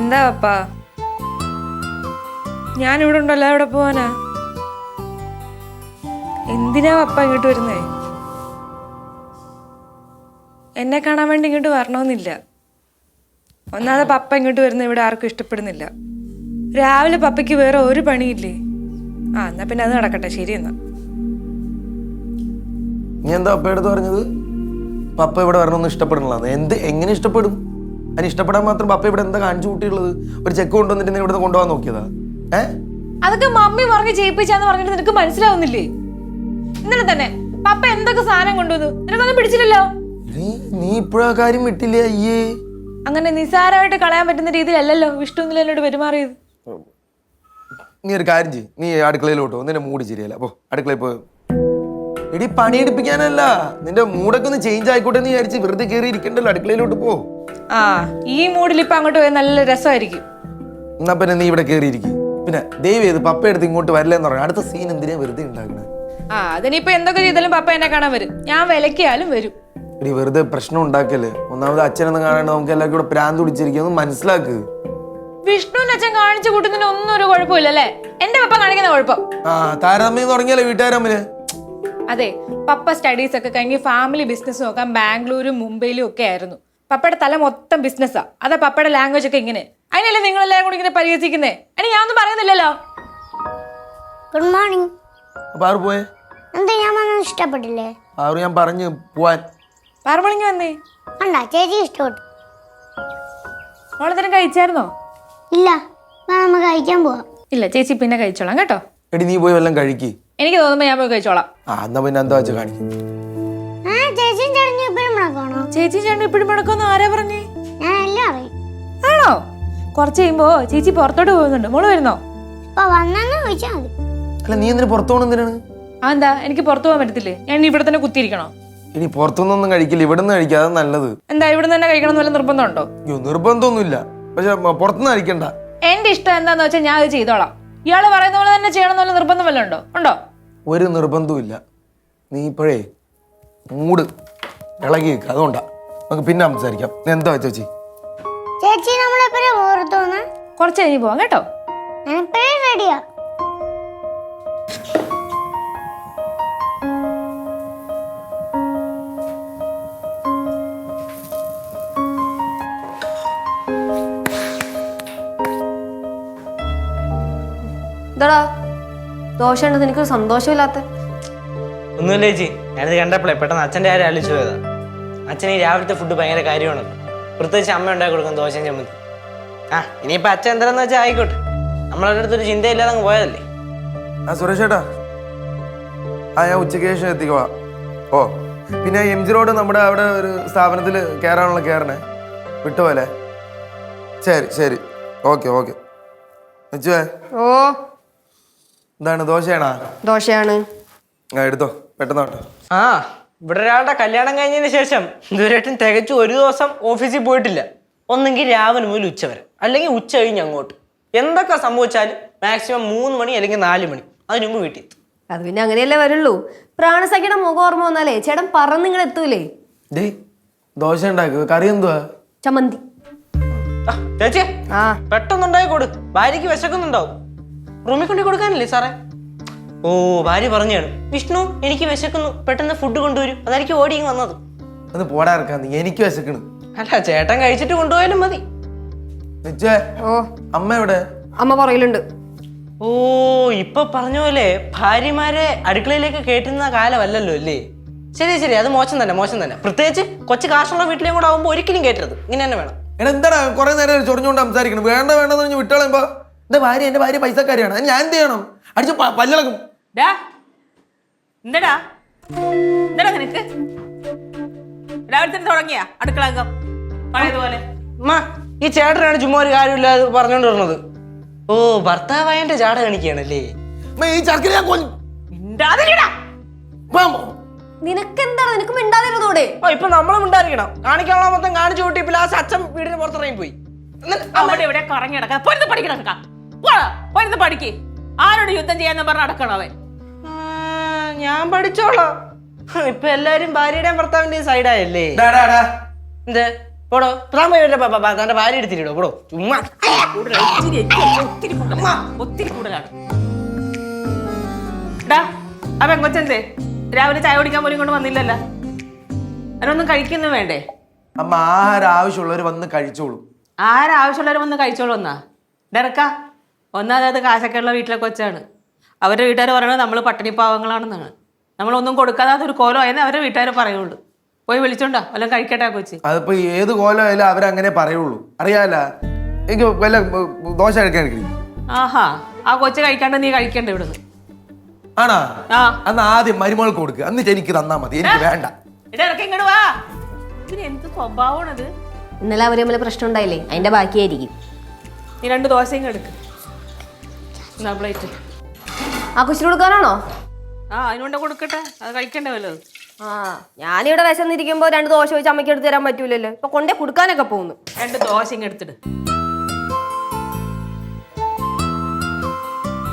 എന്താ പപ്പാ? ഞാനിവിടെ ഉണ്ടല്ലോ, എവിടെ പോവാനാ? എന്തിനാ പപ്പ ഇങ്ങോട്ട് വരുന്നേ? എന്നെ കാണാൻ വേണ്ടി ഇങ്ങോട്ട് വരണമെന്നില്ല. ഒന്നാമത് പപ്പ ഇങ്ങോട്ട് വരുന്ന ഇവിടെ ആർക്കും ഇഷ്ടപ്പെടുന്നില്ല. രാവിലെ പപ്പയ്ക്ക് വേറെ ഒരു പണിയില്ലേ? എന്നാ പിന്നെ അത് നടക്കട്ടെ. ശരി എന്നാ. നീ എന്താ പപ്പയെടുത്ത് പറഞ്ഞത്? പപ്പ ഇവിടെ വരണമെന്ന് ഇഷ്ടപ്പെടണല്ലോ. എങ്ങനെ ഇഷ്ടപ്പെടും? അതിന് ഇഷ്ടപ്പെടാൻ മാത്രം പപ്പ ഇവിടെ എന്താ കാണിച്ചു കൂട്ടിയുള്ളത്? ഒരു ചെക്ക് കൊണ്ടുവന്നിട്ട് നീ ഇവിടെ കൊണ്ടുപോകാൻ നോക്കിയതാ? അതൊക്കെ മമ്മി പറഞ്ഞ് ചെയ്യിപ്പിച്ചാന്ന് പറഞ്ഞിട്ട് നിനക്ക് മനസ്സിലാവുന്നില്ലേ? ഇന്നലെ തന്നെ പപ്പ എന്തൊക്കെ സാധനം കൊണ്ടുവന്നു, നിനക്കൊന്നും പിടിച്ചില്ലല്ലോ. നീ ഇപ്പോഴാ കാര്യം വിട്ടില്ലേ? അയ്യേ, അങ്ങനെ നിസാരമായിട്ട് കളയാൻ പറ്റുന്ന രീതിയിലല്ലല്ലോ വിഷ്ണു ഇന്നലെ എന്നോട് പെരുമാറിയത്. നീ ഒരു കാര്യം ചെയ്യ്, നീ അടുക്കളയിലോട്ടോ. നിന്റെ മൂഡ് ശരിയല്ല. അപ്പോ അടുക്കളയിൽ പോയോ? എടി പണിയെടുപ്പിക്കാനല്ല, നിന്റെ മൂഡൊക്കെ ഒന്ന് ചേഞ്ച് ആയിക്കോട്ടെ എന്ന് വിചാരിച്ച് വെറുതെ കയറി ഇരിക്കണ്ടല്ലോ. അടുക്കളയിലോട്ട് പോ. ഈ മൂഡിൽ ഇപ്പൊ അങ്ങോട്ട് പോയാൽ നല്ല രസമായിരിക്കും. എന്നാ പിന്നെ നീ ഇവിടെ കയറിയിരിക്കും. പിന്നെ ദൈവം ചെയ്ത് പപ്പ എടുത്ത് ഇങ്ങോട്ട് വരില്ലെന്ന് പറഞ്ഞു. അടുത്ത സീൻ എന്തിനാ വെറുതെ ഉണ്ടാക്കണേ? അതിനിപ്പോ എന്തൊക്കെ ചെയ്താലും പപ്പ എന്നെ കാണാൻ വരും. ഞാൻ വിലക്കിയാലും വരും. എടി വെറുതെ പ്രശ്നം ഉണ്ടാക്കല്ലേ. ഒന്നാമത് അച്ഛനൊന്നും കാണാണ്ട് നമുക്ക് എല്ലാവർക്കും ഇവിടെ പ്രാന്ത് പിടിച്ചിരിക്കും. മനസ്സിലാക്ക്. വിഷ്ണുവിന്റെ അച്ഛൻ കാണിച്ചു കൂട്ടുന്നതിന് ഒന്നും ഒരു കുഴപ്പമില്ലല്ലേ? എന്റെ പപ്പ കാണിക്കുന്ന കുഴപ്പം. താരതമ്യം തുടങ്ങിയല്ലേ വീട്ടുകാർ തമ്മില്. അതെ, പപ്പ സ്റ്റഡീസ് ഒക്കെ കഴിഞ്ഞ് ഫാമിലി ബിസിനസ് നോക്കാൻ ബാംഗ്ലൂരും മുംബൈയിലും ഒക്കെ ആയിരുന്നു. പപ്പയുടെ തല മൊത്തം ബിസിനസ്സാ. അതാ പപ്പയുടെ ലാംഗ്വേജ് ഒക്കെ ഇങ്ങനെ. അതിനല്ലേ നിങ്ങളെല്ലാരും കൂടി ഇങ്ങനെ പരിഹസിക്കുന്നേ? അനി ഞാനൊന്നും പറയുന്നില്ലല്ലോ. Good morning. അപ്പൊ ആറ് പോയേ? എന്താ ഞാൻ വന്നത് ഇഷ്ടപ്പെട്ടില്ലേ? ആറ് ഞാൻ പറഞ്ഞു പോവാൻ. പാർമളിങ്ങി വന്നേ. അണ്ടാ ചേച്ചി ഇഷ്ടപ്പെട്ടു. മോളെന്തരം കഴിച്ചായിരുന്നോ? ഇല്ല, നമുക്ക് കഴിക്കാൻ പോവാം. ഇല്ല ചേച്ചി പിന്നെ കഴിച്ചോളാം കേട്ടോ. എടി നീ പോയി വല്ലതും കഴിക്ക്. എനിക്ക് തോന്നുമ്പോ ഞാൻ പോയി കഴിച്ചോളാം. എന്നാ പിന്നെ എന്താ വെച്ചാൽ കാണിക്കും. ചേച്ചിയും ചേട്ടനും ഇപ്പോഴും മുടക്കണോ? ചേച്ചി ചേട്ടൻ ഇപ്പോഴും മുടക്കൊന്നും ആരാ പറഞ്ഞേ? ഞാൻ എല്ലാം അറിയും. ആണോ? കുറച്ച് കഴിയുമ്പോ ചേച്ചി പുറത്തോട്ട് പോകുന്നുണ്ട്. മോള് വരുന്നോ? ഇപ്പൊ വന്നെന്ന് ചോദിച്ചാ മതി. അല്ല നീ എന്തിനു പുറത്തു പോകണം? എന്തിനാണ്? എന്താ എനിക്ക് പുറത്തു പോകാൻ പറ്റത്തില്ലേ? ഞാൻ ഇവിടെ തന്നെ കുത്തിയിരിക്കണോ? ഇനി പുറത്തുനിന്നൊന്നും കഴിക്കില്ല, ഇവിടെ നിന്ന് കഴിക്കുക. അത് നല്ലത്. എന്താ ഇവിടെ തന്നെ കഴിക്കണം വല്ല നിർബന്ധമുണ്ടോ? അയ്യോ നിർബന്ധമൊന്നുമില്ല, പക്ഷെ പുറത്തുനിന്ന് കഴിക്കണ്ട. എന്റെ ഇഷ്ടം എന്താന്ന് വെച്ചാൽ ഞാൻ അത് ചെയ്തോളാം. ഇയാള് പറയുന്ന പോലെ തന്നെ ചെയ്യണം എന്നുള്ള നിർബന്ധം വല്ല ഉണ്ടോ? ഒരു നിർബന്ധവും ഇല്ല. നീ ഇപ്പോഴേ മൂട് ഇളകി വെക്കുക. അതുകൊണ്ടാ. നമുക്ക് പിന്നെ സംസാരിക്കാം. എന്താ വെച്ചാ ചേച്ചി നമ്മളെപ്പോഴും ഓർത്തോന്ന് കുറച്ച് കഴിഞ്ഞ് പോവാം കേട്ടോ. ഞാൻ എപ്പോഴും റെഡിയാ. എന്താടാ ദോശ ഉണ്ട്, നിനക്കൊരു സന്തോഷമില്ലാത്ത? ഒന്നുമില്ല ചേച്ചി, ഞാനിത് കണ്ടപ്പോഴേ പെട്ടെന്ന് അച്ഛൻ്റെ കാര്യം ആലോചിച്ചു പോയതാ. അച്ഛന് ഈ രാവിലത്തെ ഫുഡ് ഭയങ്കര കാര്യമാണല്ലോ. പ്രത്യേകിച്ച് അമ്മ ഉണ്ടാക്കി കൊടുക്കും ദോശയും ചമ്മന്തി. ഇനിയിപ്പോൾ അച്ഛൻ എന്താണെന്ന് വെച്ചാൽ ആയിക്കോട്ടെ. നമ്മളവരുടെ അടുത്തൊരു ചിന്തയില്ലാതെ അങ്ങ് പോയതല്ലേ. സുരേഷ് ചേട്ടാ, ഞാൻ ഉച്ചയ്ക്ക് ശേഷം എത്തിക്കുവാ. പിന്നെ MG റോഡ് നമ്മുടെ അവിടെ ഒരു സ്ഥാപനത്തിൽ കയറണേ. വിട്ടുപോലെ. ശരി ശരി, ഓക്കെ. എന്താണ് ദോശയാണോ? ദോശയാണ്. എടുത്തോ പെട്ടെന്ന്. ഇവിടെ ഒരാളുടെ കല്യാണം കഴിഞ്ഞതിന് ശേഷം ഇതുവരെയായിട്ടും തികച്ചും ഒരു ദിവസം ഓഫീസിൽ പോയിട്ടില്ല. ഒന്നെങ്കിൽ രാവിലെ മുതൽ ഉച്ച വരെ, അല്ലെങ്കിൽ ഉച്ച കഴിഞ്ഞ് അങ്ങോട്ട്. എന്തൊക്കെ സംഭവിച്ചാലും മാക്സിമം 3 മണി അല്ലെങ്കിൽ 4 മണി അതിന് മുമ്പ് വീട്ടിൽ എത്തും. അത് പിന്നെ അങ്ങനെയല്ലേ വരുള്ളൂ. പ്രാണസഖിയുടെ മുഖം ഓർമ്മ വന്നാലേ ചേട്ടൻ പറന്ന് നിങ്ങൾ എത്തൂലേ. ദോശ ഉണ്ടാക്കുക. കറി എന്തുവാ? ചമ്മന്തി. ചേച്ചി പെട്ടെന്നുണ്ടായി കൊടു. ഭാര്യക്ക് വിശക്കുന്നുണ്ടാവും. റൂമിൽ കൊണ്ടു കൊടുക്കാനല്ലേ സാറേ? ഭാര്യ പറഞ്ഞാണ്, വിഷ്ണു എനിക്ക് വിശക്കുന്നു, പെട്ടെന്ന് ഫുഡ് കൊണ്ടുവരും. അതായിരിക്കും ഓടി വന്നത്. ഒന്ന് പോടാർക്കാ, നീ എനിക്ക് വിശക്കണ്. അല്ല ചേട്ടൻ കഴിച്ചിട്ട് കൊണ്ടുപോയാലും മതി. അമ്മ എവിടെ? അമ്മ പുറകിലുണ്ട്. ഇപ്പൊ പറഞ്ഞ പോലെ ഭാര്യമാരെ അടുക്കളയിലേക്ക് കയറ്റുന്ന കാലമല്ലല്ലോ അല്ലേ? ശരി, അത് മോശം തന്നെ. പ്രത്യേകിച്ച് കൊച്ചു കാശുള്ള വീട്ടിലേയും കൂടെ ആവുമ്പോ ഒരിക്കലും കയറ്റരുത്. ഇങ്ങനെ തന്നെ വേണം. എന്താടാ കുറെ നേരം ചൊറിഞ്ഞുകൊണ്ട് സംസാരിക്കണം? വേണ്ടെന്ന് പറഞ്ഞ് വിട്ടോളുമ്പോ എന്റെ ഭാര്യ പൈസക്കാരിയാണ്. ഞാൻ എന്ത് ചെയ്യണം? അടിച്ച് പല്ലളക്കും. എന്താടാ നിനക്ക് രാവിലെ തുടങ്ങിയ അടുക്കളാങ്കം പഴയതുപോലെ? ഈ ചേട്ടനാണ് ചുമ്മാ ഒരു കാര്യമില്ലാതെ പറഞ്ഞോണ്ട് വരുന്നത്. ഭർത്താവായന്റെ ജാട കാണിക്കുകയാണല്ലേ? ഈ ചർക്കര നിനക്കെന്താണ്? നിനക്ക് മിണ്ടാതിരുന്നൂടെ? ഇപ്പൊ നമ്മളും ഉണ്ടായിരിക്കണം. കാണിക്കാനുള്ള മൊത്തം കാണിച്ചു കൂട്ടി. ഇപ്പൊ ലാസ്റ്റ് അച്ഛൻ വീടിന് പുറത്തിറങ്ങി പോയി. അവിടെ ഇവിടെ കറങ്ങി നടക്കാം. പഠിക്ക്. ആരോട് യുദ്ധം ചെയ്യാന്ന് പറഞ്ഞ നടക്കണം അവൻ. ഞാൻ പഠിച്ചോളാം. ഇപ്പൊ എല്ലാരും ഭാര്യയുടെയും ഭർത്താവിന്റെയും സൈഡായല്ലേ? എന്ത് പോടോ തന്റെ ഭാര്യ എടുത്തിട്ടോ പോടോ ചുമ്മാ കൂടുതലാണ്. ഇച്ചിരി ഒത്തിരി കൂടുതലാണ്. ഒത്തിരി കൂടുതലാണ്. എടാ ആ പെങ്കൊച്ചെന്തേ രാവിലെ ചായ കുടിക്കാൻ പോലും കൊണ്ട് വന്നില്ലല്ലോ. അതിനൊന്നും കഴിക്കുന്നു വേണ്ടേ? അമ്മ ആഹാരം ആവശ്യമുള്ളവർ വന്ന് കഴിച്ചോളൂ. ആരാവശ്യമുള്ളവർ വന്ന് കഴിച്ചോളൂ എന്നാ ഡെറക്ക. ഒന്നാമത് കാശൊക്കെയുള്ള വീട്ടിലെ കൊച്ചാണ്. അവരുടെ വീട്ടുകാർ പറയണത് നമ്മൾ പട്ടിണി പാവങ്ങളാണെന്നാണ്. നമ്മളൊന്നും കൊടുക്കാതെ അതൊരു കോലം ആയെന്ന് അവരുടെ വീട്ടുകാർ പറയുള്ളൂ. പോയി വിളിച്ചോണ്ടാ വല്ലതും കഴിക്കട്ടെ കൊച്ചി. അതിപ്പോ ഏത് കോലമായാലും അവരങ്ങനെ പറയുള്ളൂ. അറിയാല എനിക്ക് വല്ല ദോശ കഴിക്കാൻ കഴിയും. ആഹാ ആ കൊച്ചു കഴിക്കാണ്ട് നീ കഴിക്കണ്ട ഇവിടുന്ന്. ആണാ? ആ അന്ന് ആദ്യം മരുമകൾക്ക് കൊടുക്കുക, എന്നിട്ട് എനിക്ക് തന്നാ മതി. എനിക്ക് വേണ്ട. ഇടയ്ക്ക് ഇങ്ങോട്ട് വാ. ഇതിന് എന്ത് സ്വഭാവമാണത്? ഇന്നലെ അവർ തമ്മിൽ പ്രശ്നം ഉണ്ടായില്ലേ, അതിന്റെ ബാക്കിയായിരിക്കും. നീ 2 ദോശയും എടുക്ക്. എന്നാ പ്ലേറ്റ്. ആ കൊച്ചിന് കൊടുക്കാനാണോ? ആ അതിനുകൊണ്ട് കൊടുക്കട്ടെ, അത് കഴിക്കണ്ടേ വല്ലതും. ആ ഞാനിവിടെ വിശന്നിരിക്കുമ്പോ 2 ദോശ വെച്ച് അമ്മയ്ക്ക് എടുത്ത് തരാൻ പറ്റൂലല്ലോ. ഇപ്പൊ കൊണ്ടേ കൊടുക്കാനൊക്കെ പോകുന്നു. 2 ദോശ ഇങ്ങ് എടുത്തിട്ട്